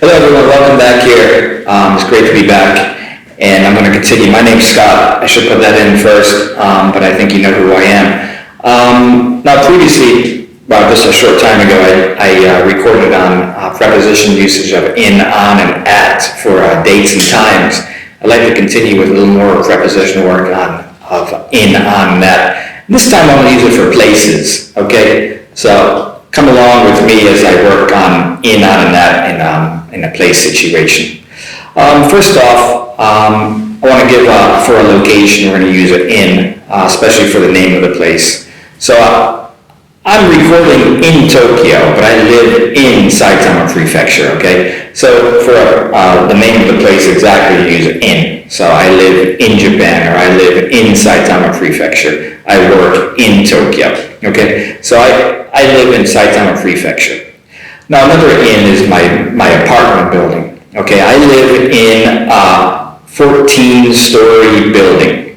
Hello everyone, welcome back here. It's great to be back, and I'm going to continue. My name's Scott. I should put that in first, but I think you know who I am. Now previously, just a short time ago, I recorded on preposition usage of in, on, and at for dates and times. I'd like to continue with a little more preposition work of in, on, and at. This time I'm going to use it for places, okay? So come along with me as I work on in, on, and that in a place situation. First off, I want to give for a location, we're going to use it in, especially for the name of the place. So I'm recording in Tokyo, but I live in Saitama Prefecture, okay? So for the name of the place exactly, you use it in. So I live in Japan, or I live in Saitama Prefecture. I work in Tokyo, okay? So I live in Saitama Prefecture. Now another in is my apartment building, okay? I live in a 14-story building.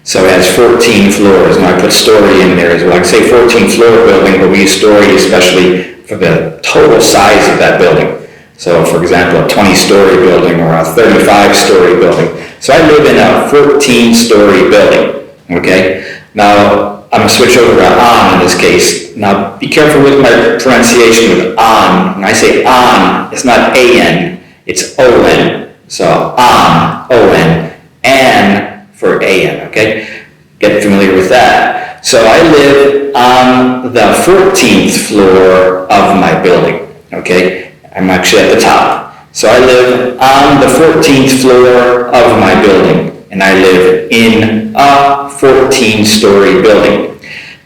So it has 14 floors, and I put story in there as well. I can say 14-floor building, but we use story especially for the total size of that building. So for example, a 20-story building or a 35-story building. So I live in a 14-story building, okay? Now I'm going to switch over to on in this case. Now be careful with my pronunciation with on. When I say on, it's not A-N, it's O-N. So on, O-N, and for A-N, okay? Get familiar with that. So I live on the 14th floor of my building, okay? I'm actually at the top. So I live on the 14th floor of my building, and I live in a 14-story building.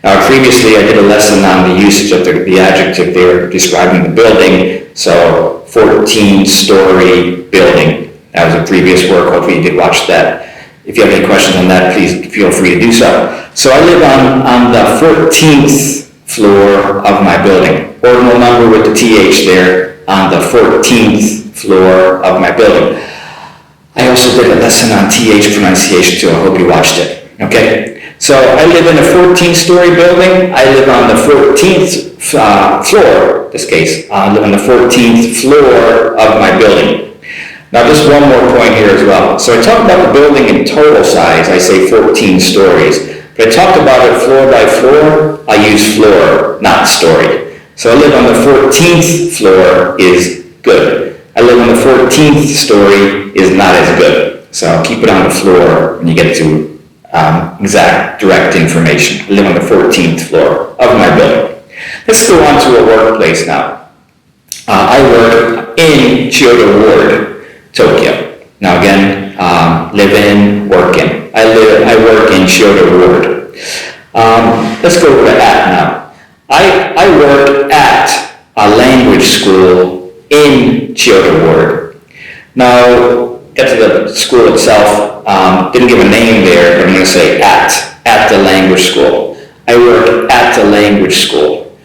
Now previously I did a lesson on the usage of the adjective there describing the building. So 14-story building. That was a previous work. Hopefully you did watch that. If you have any questions on that, please feel free to do so. So I live on the 14th floor of my building. Ordinal number with the TH there, on the 14th floor of my building. I also did a lesson on TH pronunciation too. I hope you watched it. Okay? So I live in a 14-story building. I live on the 14th floor, in this case. I live on the 14th floor of my building. Now just one more point here as well. So I talked about the building in total size. I say 14 stories. But I talked about it floor by floor. I use floor, not story. So I live on the 14th floor is good. I live on the 14th story is not as good. So I'll keep it on the floor when you get to exact, direct information. I live on the 14th floor of my building. Let's go on to a workplace now. I work in Chiyoda Ward, Tokyo. Now again, live in, work in. I work in Chiyoda Ward. Let's go over to at now. I work at a language school in Chiyoda Ward. Now, get to the school itself. Didn't give a name there, but I'm going to say at the language school. I work at the language school.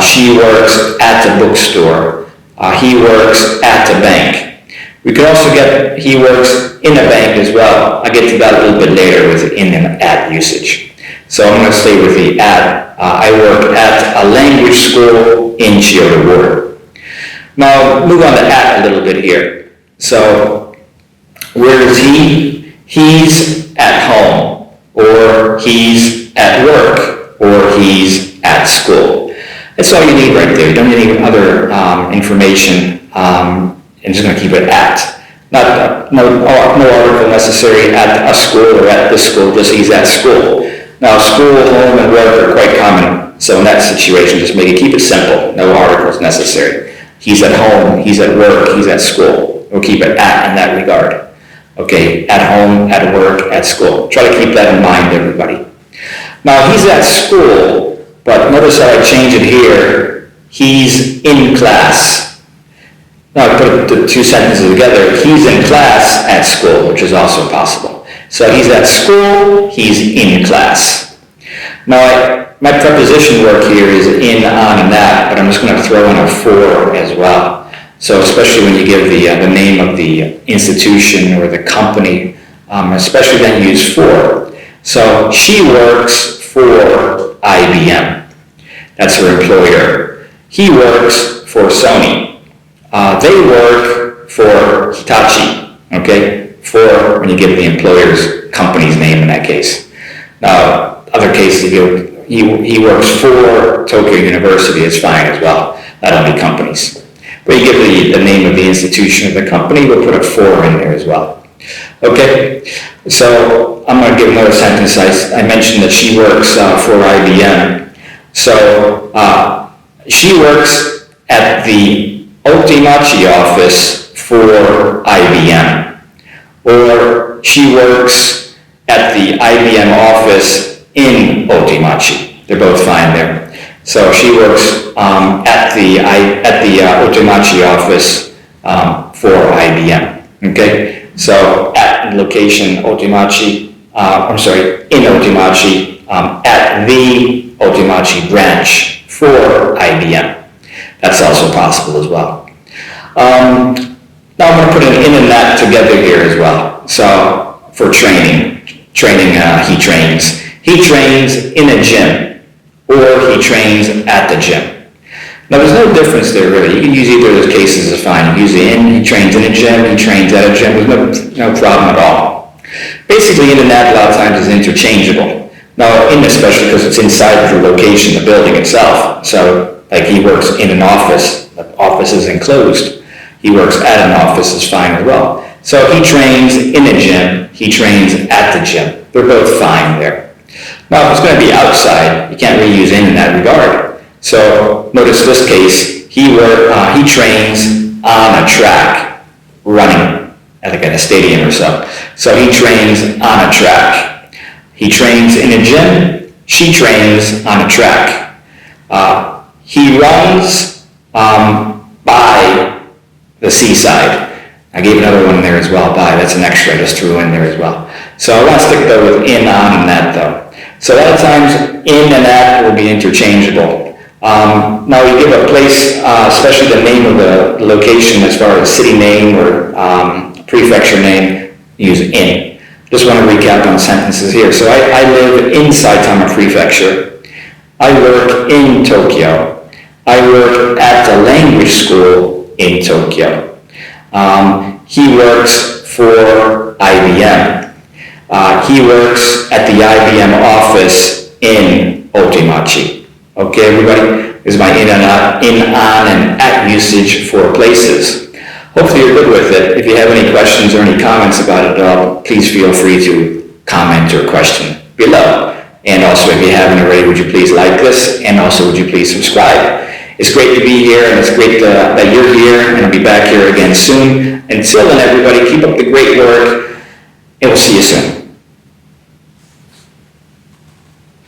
She works at the bookstore. He works at the bank. We could also get, he works in a bank as well. I'll get to that a little bit later with in and at usage. So I'm going to stay with the at. I work at a language school in Chiyoda Ward. Now move on to at a little bit here. So where is he? He's at home, or he's at work, or he's at school. That's all you need right there. You don't need any other information. I'm just going to keep it at. No article necessary at a school or at the school, just he's at school. Now school, home, and work are quite common, so in that situation, just keep it simple. No articles necessary. He's at home, he's at work, he's at school. We'll keep it at in that regard. Okay, at home, at work, at school. Try to keep that in mind, everybody. Now he's at school, but notice how I change it here. He's in class. Now I put the two sentences together. He's in class at school, which is also possible. So he's at school, he's in class. Now my preposition work here is in, on, and that, but I'm just going to throw in a for as well. So especially when you give the name of the institution or the company, especially then you use for. So she works for IBM. That's her employer. He works for Sony. They work Hitachi, okay? For when you give the employer's company's name in that case. Now, other cases, he works for Tokyo University, it's fine as well. That'll be companies. But you give the name of the institution of the company, we'll put a for in there as well. Okay, so I'm going to give another sentence. I mentioned that she works for IBM. So she works at the Otimachi office for IBM. Or she works at the IBM office in Otimachi. They're both fine there. So she works at the Otimachi office for IBM. Okay, so at location Otimachi, in Otimachi, at the Otimachi branch for IBM. That's also possible as well. Now I'm going to put an in and that together here as well. So for training, he trains. He trains in a gym, or he trains at the gym. Now there's no difference there really. You can use either of those cases as fine. You use the in, he trains in a gym, he trains at a gym. There's no problem at all. Basically, in and at a lot of times is interchangeable. Now in especially because it's inside the location, the building itself. So like he works in an office, the office is enclosed. He works at an office is fine as well. So he trains in a gym, he trains at the gym. They're both fine there. Now, if it's going to be outside, you can't really use in that regard. So notice this case, he trains on a track, running, I think at a stadium or so. So he trains on a track. He trains in a gym, she trains on a track. He runs by the seaside. I gave another one there as well, by, that's an extra I just threw in there as well. So I want to stick though with in, on, and that though. So a lot of times in and at will be interchangeable. Now we give a place, especially the name of the location as far as city name or prefecture name, use in. Just want to recap on sentences here. So I live in Saitama Prefecture. I work in Tokyo. I work at the language school in Tokyo. He works for IBM. He works at the IBM office in Otimachi. Okay, everybody? This is my in, on, and at usage for places. Hopefully you're good with it. If you have any questions or any comments about it at all, please feel free to comment or question below. And also, if you haven't already, would you please like this? And also, would you please subscribe? It's great to be here, and it's great that you're here, and I'll be back here again soon. Until then, everybody, keep up the great work, and we'll see you soon.